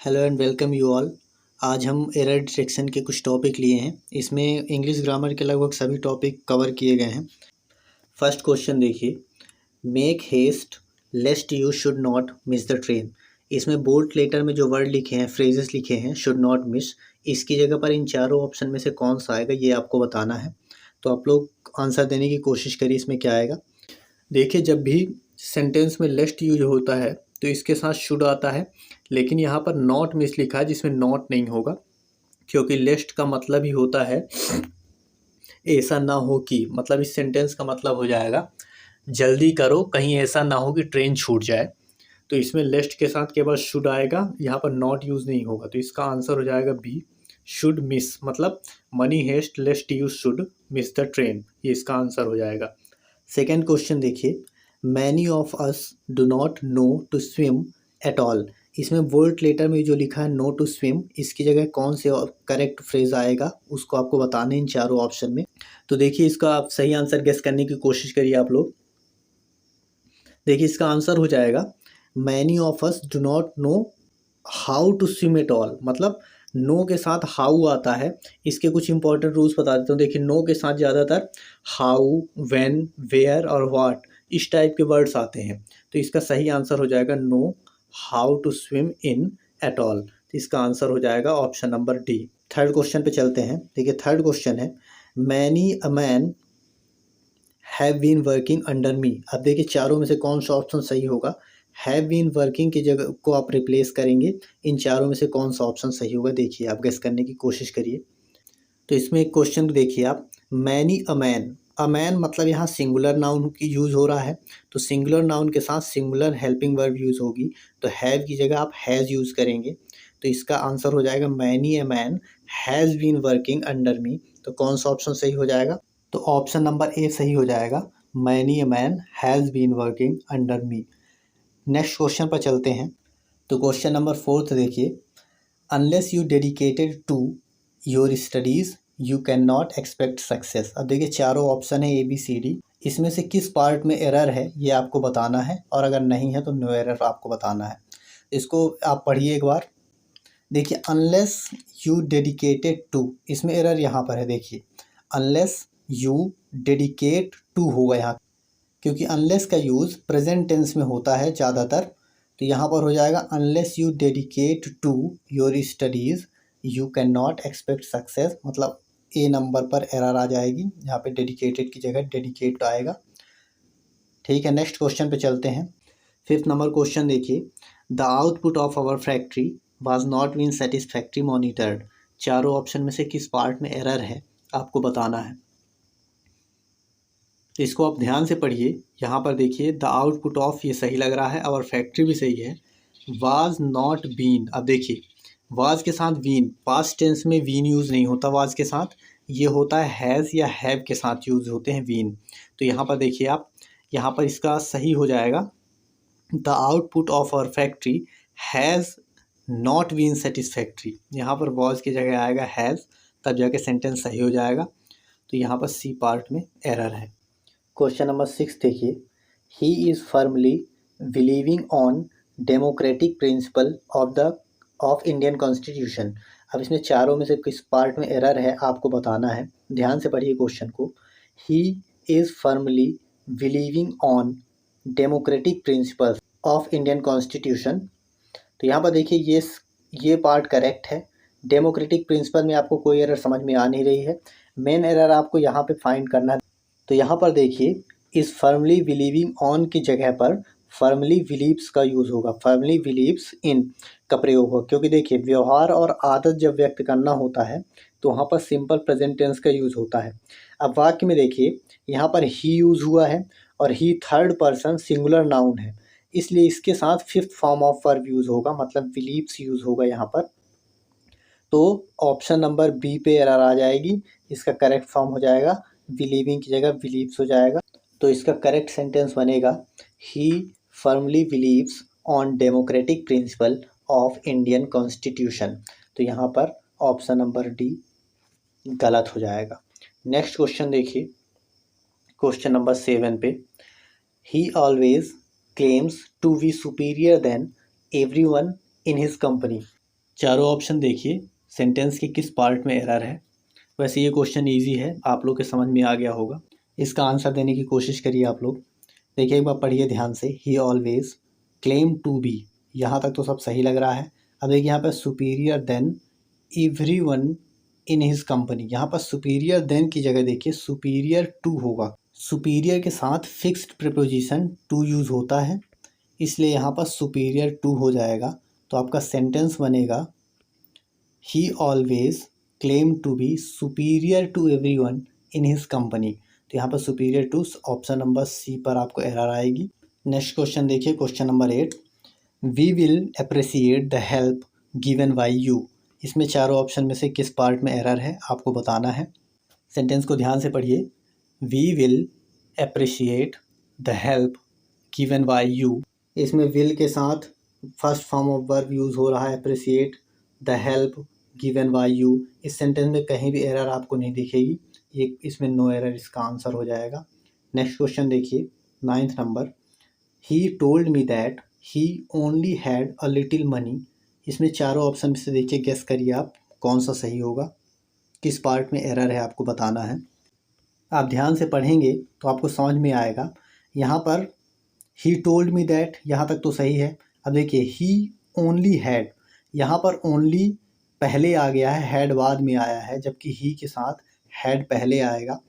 Hello and welcome you all. आज हम error detection के कुछ टॉपिक लिए हैं। इसमें इंग्लिश ग्रामर के लगभग सभी टॉपिक कवर किए गए हैं। फर्स्ट क्वेश्चन देखिए, make haste lest you should not miss the train. इसमें बोल्ड लेटर में जो वर्ड लिखे हैं, फ्रेजेस लिखे हैं, शुड नॉट मिस, इसकी जगह पर इन चारों ऑप्शन में से कौन सा आएगा ये आपको बताना है। तो आप लोग आंसर देने की कोशिश करिए इसमें क्या आएगा। देखिए, जब भी सेंटेंस में लेस्ट यूज होता है तो इसके साथ शुड आता है, लेकिन यहाँ पर नॉट मिस लिखा है जिसमें नॉट नहीं होगा, क्योंकि लेस्ट का मतलब ही होता है ऐसा ना हो कि, मतलब इस सेंटेंस का मतलब हो जाएगा जल्दी करो, कहीं ऐसा ना हो कि ट्रेन छूट जाए। तो इसमें लेस्ट के साथ केवल शुड आएगा, यहाँ पर नॉट यूज़ नहीं होगा। तो इसका आंसर हो जाएगा बी, शुड मिस, मतलब money haste lest you should miss the train, ये इसका आंसर हो जाएगा। सेकेंड क्वेश्चन देखिए, many of us do not know to swim at all. इसमें बोल्ड लेटर में जो लिखा है नो टू स्विम, इसकी जगह कौन से करेक्ट फ्रेज आएगा उसको आपको बताना है इन चारों ऑप्शन में। तो देखिए, इसका आप सही आंसर गेस करने की कोशिश करिए आप लोग। देखिए, इसका आंसर हो जाएगा many of us do not know how to swim at all. मतलब नो के साथ हाउ आता है। इसके कुछ इंपॉर्टेंट रूल्स बता देता हूँ। देखिए, नो के साथ ज़्यादातर हाउ, व्हेन, वेयर और व्हाट इस टाइप के वर्ड्स आते हैं। तो इसका सही आंसर हो जाएगा know how to swim in at all. तो इसका आंसर हो जाएगा option number D. Third question पे चलते हैं। देखिए, थर्ड क्वेश्चन है many a man have been working under me. अब देखिए, चारों में से कौन सा ऑप्शन सही होगा। हैव बीन वर्किंग की जगह को आप रिप्लेस करेंगे, इन चारों में से कौन सा ऑप्शन सही होगा देखिए, आप गेस करने की कोशिश करिए। तो इसमें एक क्वेश्चन देखिए आप, many a man, a man मतलब यहाँ सिंगुलर नाउन की यूज़ हो रहा है, तो सिंगुलर नाउन के साथ सिंगुलर हेल्पिंग वर्ब यूज़ होगी, तो हैव की जगह आप हैज़ यूज़ करेंगे। तो इसका आंसर हो जाएगा many a man has been working under me. तो कौन सा ऑप्शन सही हो जाएगा। तो ऑप्शन नंबर ए सही हो जाएगा, many a man has been working under me. Next question पर चलते हैं। तो क्वेश्चन नंबर फोर्थ देखिए, unless you dedicated to your studies you can not expect success. अब देखिए, चारों ऑप्शन है ए बी सी डी, इसमें से किस पार्ट में एरर है ये आपको बताना है, और अगर नहीं है तो नो एरर आपको बताना है। इसको आप पढ़िए एक बार। देखिए, अनलेस यू डेडिकेटेड टू, इसमें एरर यहाँ पर है। देखिए, अनलेस यू डेडिकेट टू होगा यहाँ, क्योंकि अनलेस का यूज़ प्रेजेंट टेंस में होता है ज़्यादातर। तो यहाँ पर हो जाएगा unless you dedicate to your studies you can not expect success, मतलब ए नंबर पर एरर आ जाएगी, यहाँ पे डेडिकेटेड की जगह डेडिकेट आएगा। ठीक है, नेक्स्ट क्वेश्चन पे चलते हैं। फिफ्थ नंबर क्वेश्चन देखिए, the output of our factory was not been satisfactory monitored. चारों ऑप्शन में से किस पार्ट में एरर है आपको बताना है। तो इसको आप ध्यान से पढ़िए। यहाँ पर देखिए, द आउटपुट ऑफ ये सही लग रहा है, और फैक्ट्री भी सही है। वाज नॉट बीन, अब देखिए वाज के साथ बीन, पास्ट टेंस में बीन यूज़ नहीं होता वाज के साथ, ये होता है हैज़ या हैव के साथ यूज़ होते हैं बीन। तो यहाँ पर देखिए आप, यहाँ पर इसका सही हो जाएगा the output of our factory has not been satisfactory. यहाँ पर वॉज की जगह आएगा हैज़, तब जाके सेंटेंस सही हो जाएगा। तो यहाँ पर सी पार्ट में एरर है। क्वेश्चन नंबर 6 देखिए, he is firmly believing on democratic principle of Indian constitution. अब इसमें चारों में से किस पार्ट में एरर है आपको बताना है। ध्यान से पढ़िए क्वेश्चन को। He is firmly believing on democratic principle of Indian constitution. तो यहाँ पर देखिए, ये पार्ट करेक्ट है। डेमोक्रेटिक प्रिंसिपल में आपको कोई एरर समझ में आ नहीं रही है। मेन एरर आपको यहाँ पे फाइंड करना है। तो यहाँ पर देखिए, इस फर्मली बिलीविंग ऑन की जगह पर फर्मली बिलीव्स का यूज़ होगा, फर्मली बिलीव्स इन का प्रयोग होगा, क्योंकि देखिए व्यवहार और आदत जब व्यक्त करना होता है तो वहाँ पर सिंपल प्रेजेंट टेंस का यूज़ होता है। अब वाक्य में देखिए, यहाँ पर ही यूज़ हुआ है, और ही थर्ड पर्सन सिंगुलर नाउन है, इसलिए इसके साथ fifth form of verb use होगा, मतलब बिलीव्स यूज़ होगा यहाँ पर। तो ऑप्शन नंबर बी पे एरर आ जाएगी। इसका करेक्ट फॉर्म हो जाएगा बिलीविंग की जगह बिलीव्स हो जाएगा। तो इसका करेक्ट सेंटेंस बनेगा he firmly believes on democratic principle of Indian constitution. तो यहाँ पर ऑप्शन नंबर डी गलत हो जाएगा। नेक्स्ट क्वेश्चन देखिए, क्वेश्चन नंबर 7 पे, he always claims to be superior than everyone in his company. चारों ऑप्शन देखिए सेंटेंस के किस पार्ट में एरर है। वैसे ये क्वेश्चन इजी है, आप लोग के समझ में आ गया होगा। इसका आंसर देने की कोशिश करिए आप लोग। देखिए एक बार पढ़िए ध्यान से। He always claim to be, यहाँ तक तो सब सही लग रहा है। अब देखिए यहाँ पर superior than everyone in his company, यहाँ पर सुपीरियर देन की जगह देखिए सुपीरियर टू होगा। सुपीरियर के साथ फिक्स्ड प्रीपोजिशन टू यूज़ होता है, इसलिए यहाँ पर सुपीरियर टू हो जाएगा। तो आपका सेंटेंस बनेगा he always claim to be superior to everyone in his company. तो यहाँ पर superior to option number C पर आपको एरर आएगी। नेक्स्ट क्वेश्चन देखिए, question number 8। We will appreciate the help given by you. इसमें चारों ऑप्शन में से किस पार्ट में एरर है आपको बताना है। सेंटेंस को ध्यान से पढ़िए। We will appreciate the help given by you, इसमें विल के साथ first form of verb use हो रहा है appreciate the help given by you. इस सेंटेंस में कहीं भी एरर आपको नहीं दिखेगी, ये इसमें नो एरर इसका आंसर हो जाएगा। नेक्स्ट क्वेश्चन देखिए 9th number. He told me that he only had a little money. इसमें चारों ऑप्शन में से देखिए गेस करिए आप कौन सा सही होगा, किस पार्ट में एरर है आपको बताना है। आप ध्यान से पढ़ेंगे तो आपको समझ में आएगा। यहाँ पर ही टोल्ड मी दैट यहाँ तक तो सही है। अब देखिए ही ओनली हैड, यहाँ पर ओनली पहले आ गया है, हैड बाद में आया है, जबकि ही के साथ हैड पहले आएगा।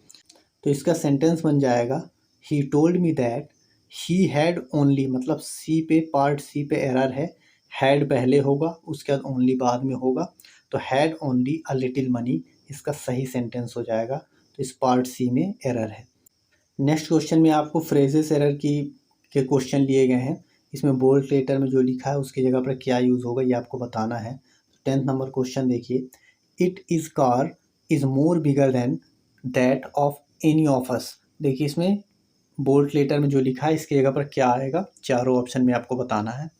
तो इसका सेंटेंस बन जाएगा he told me that he had only, मतलब सी पे पार्ट सी पे एरर है, हैड पहले होगा उसके बाद ओनली बाद में होगा। तो had only a little money इसका सही सेंटेंस हो जाएगा। तो इस पार्ट सी में एरर है। नेक्स्ट क्वेश्चन में आपको फ्रेजेस एरर के क्वेश्चन लिए गए हैं। इसमें बोल्ड लेटर में जो लिखा है उसकी जगह पर क्या यूज़ होगा ये आपको बताना है। 10th नंबर क्वेश्चन देखिए। It is car is more bigger than that of any of us. देखिए इसमें बोल्ड लेटर में जो लिखा है इसकी जगह पर क्या आएगा, चारों ऑप्शन में आपको बताना है।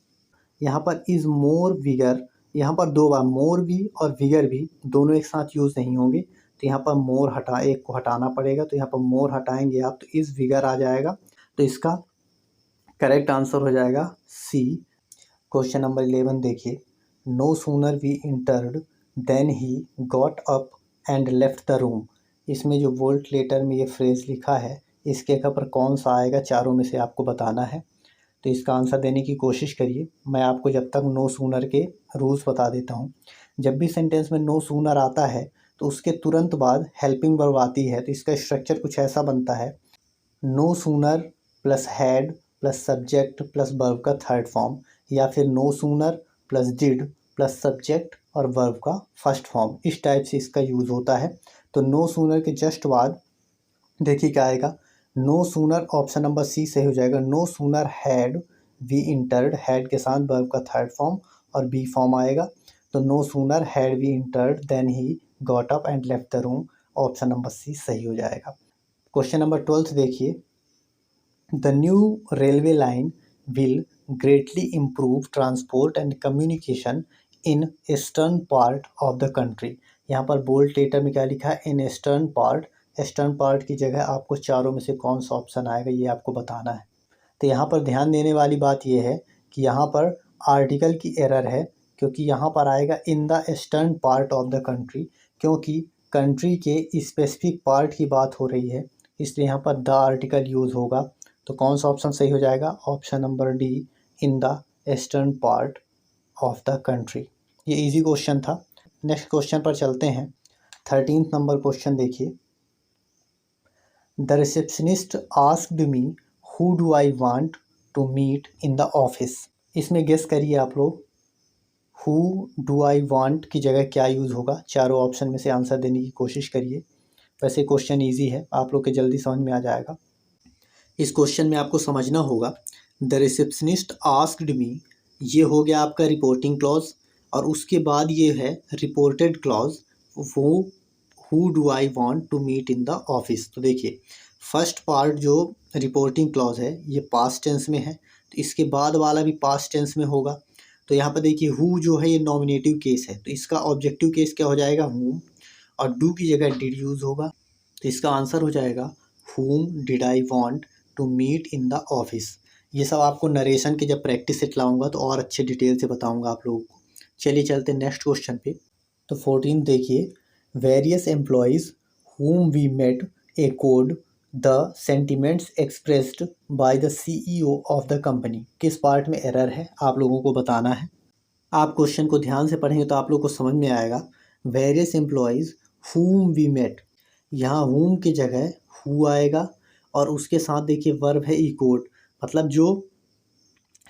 यहाँ पर इज़ मोर बिगर, यहाँ पर दो बार मोर भी और विगर भी दोनों एक साथ यूज़ नहीं होंगे, तो यहाँ पर मोर एक को हटाना पड़ेगा। तो यहाँ पर मोर हटाएंगे आप तो इज़ विगर आ जाएगा। तो इसका करेक्ट आंसर हो जाएगा सी। क्वेश्चन नंबर 11 देखिए। No sooner we entered then he got up and left the room. इसमें जो बोल्ड लेटर में ये फ्रेज़ लिखा है इसके जगह पर कौन सा आएगा, चारों में से आपको बताना है। तो इसका आंसर देने की कोशिश करिए। मैं आपको जब तक नो सूनर के रूल्स बता देता हूँ। जब भी सेंटेंस में नो सूनर आता है तो उसके तुरंत बाद हेल्पिंग वर्ब आती है। तो इसका स्ट्रक्चर कुछ ऐसा बनता है, no sooner plus had plus subject plus verb का थर्ड फॉर्म, या फिर no sooner plus did plus subject और वर्ब का फर्स्ट फॉर्म। इस टाइप से इसका यूज़ होता है। तो नो सूनर के जस्ट बाद देखिए क्या आएगा, no sooner option number C सही हो जाएगा। No sooner had we entered, had के साथ वर्ब का थर्ड फॉर्म और बी फॉर्म आएगा। तो no sooner had we entered then he got up and left the room, option number C सही हो जाएगा। क्वेश्चन नंबर 12 देखिए। The new railway line will greatly improve transport and communication in eastern part of the country. यहाँ पर bold letter में क्या लिखा है, इन ईस्टर्न पार्ट। ईस्टर्न पार्ट की जगह आपको चारों में से कौन सा ऑप्शन आएगा ये आपको बताना है। तो यहाँ पर ध्यान देने वाली बात यह है कि यहाँ पर आर्टिकल की एरर है, क्योंकि यहाँ पर आएगा इन the eastern part of the country, क्योंकि कंट्री के स्पेसिफिक पार्ट की बात हो रही है, इसलिए यहाँ पर द आर्टिकल यूज़ होगा। तो कौन सा ऑप्शन सही हो जाएगा, option number D, in the eastern part of the country. ये इजी क्वेश्चन था। नेक्स्ट क्वेश्चन पर चलते हैं। 13th नंबर क्वेश्चन देखिए। The receptionist asked me who do I want to meet in the office. इसमें गेस करिए आप लोग, हु डू आई वांट की जगह क्या यूज़ होगा। चारों ऑप्शन में से आंसर देने की कोशिश करिए। वैसे क्वेश्चन इजी है, आप लोग के जल्दी समझ में आ जाएगा। इस क्वेश्चन में आपको समझना होगा द रिसेप्शनिस्ट आस्क्ड मी, ये हो गया आपका रिपोर्टिंग क्लॉज, और उसके बाद ये है रिपोर्टेड क्लॉज, वो who do I want to meet in the office. तो देखिए फर्स्ट पार्ट जो रिपोर्टिंग क्लॉज है ये पास्ट टेंस में है, तो इसके बाद वाला भी पास्ट टेंस में होगा। तो यहाँ पर देखिए हु जो है ये नॉमिनेटिव केस है, तो इसका ऑब्जेक्टिव केस क्या हो जाएगा, हूम, और डू की जगह डिड यूज़ होगा। तो इसका आंसर हो जाएगा whom did I want to meet in the office. ये सब आपको नरेशन के जब प्रैक्टिस से चलाऊँगा तो और अच्छे डिटेल से बताऊँगा आप लोगों को। चलिए चलते नेक्स्ट क्वेश्चन पे। तो 14 देखिए, various employees whom we met echoed the sentiments expressed by the CEO of the company। किस पार्ट में एरर है आप लोगों को बताना है। आप क्वेश्चन को ध्यान से पढ़ेंगे तो आप लोग को समझ में आएगा। Various employees whom we met, यहाँ whom की जगह who आएगा और उसके साथ देखिए वर्ब है echoed, मतलब जो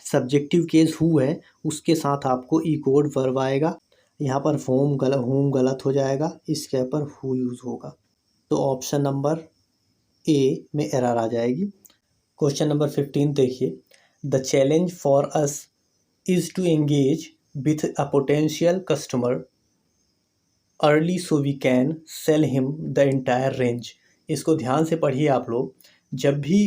सब्जेक्टिव केस हु है उसके साथ आपको इकोड वर्ब आएगा। यहाँ पर होम गलत हो जाएगा, इसके पर हु यूज़ होगा, तो ऑप्शन नंबर ए में एरर आ जाएगी। क्वेश्चन नंबर 15 देखिए, the challenge for us is to engage with a potential customer early so we can sell him the entire range. इसको ध्यान से पढ़िए आप लोग। जब भी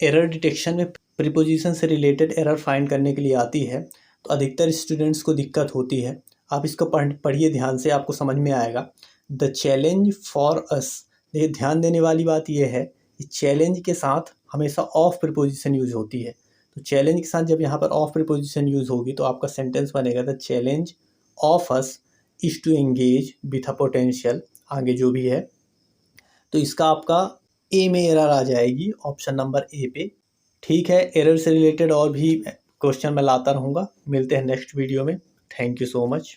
एरर डिटेक्शन में प्रीपोजिशन से रिलेटेड एरर फाइंड करने के लिए आती है तो अधिकतर स्टूडेंट्स को दिक्कत होती है। आप इसको पढ़िए ध्यान से, आपको समझ में आएगा। द चैलेंज फॉर अस, देखिए ध्यान देने वाली बात यह है कि चैलेंज के साथ हमेशा ऑफ प्रीपोजिशन यूज़ होती है। तो चैलेंज के साथ जब यहाँ पर ऑफ प्रीपोजिशन यूज़ होगी तो आपका सेंटेंस बनेगा the challenge of us is to engage with a potential, आगे जो भी है। तो इसका आपका ए में एरर आ जाएगी, ऑप्शन नंबर ए पे। ठीक है, एरर से रिलेटेड और भी क्वेश्चन मैं लाता रहूँगा। मिलते हैं नेक्स्ट वीडियो में। Thank you so much.